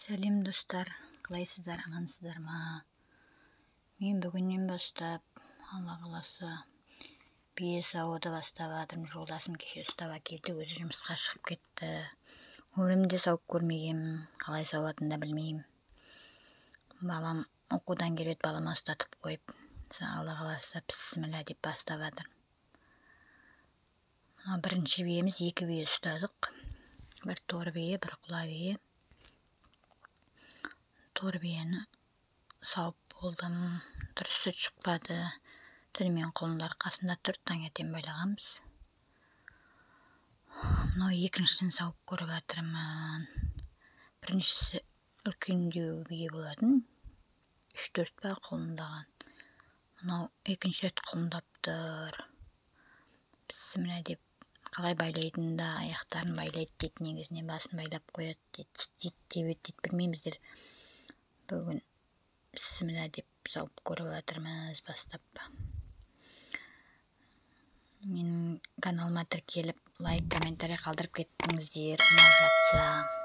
Сәлем достар, қалайсыздар, амансыздар ма? Мен бүгіннен бастап, Алла қаласа, бие саууды бастап жатырмын. Жолдасым кеше ұстап әкелді, өзі жұмысқа шығып кетті. Өмірімде сауып көрмегенмін, қалай сауатынын да білмеймін. Балам оқудан келеді, балама ұстатып қойып, Алла қаласа бісміллә деп бастап жатыр. Бірінші биеміз 2 бие ұстадық. Бір тор бие, бір құла бие. Тор биені сауып болдым, дұрыс сүт шықпады. Түнімен құлынның арқасында тұр, таңертең байлағанбыз. Мынау екіншісін сауып көріп жатырмын. Біріншісі үлкендеу бие болатын, 3-4 ба құлындаған. Мынау екінші рет құлындап тұр. Бісміллә деп, қалай байлайтын да, аяқтарын байлайды дейді, негізінен басын байлап қояды дейді, дейді, білмейміздер. Бүгін бісміллә деп сауып көріп жатырмыз бастап. Менің каналыма тіркеліп, лайк, комментарий қалдырып кеттіңіздер, ұнап жатса.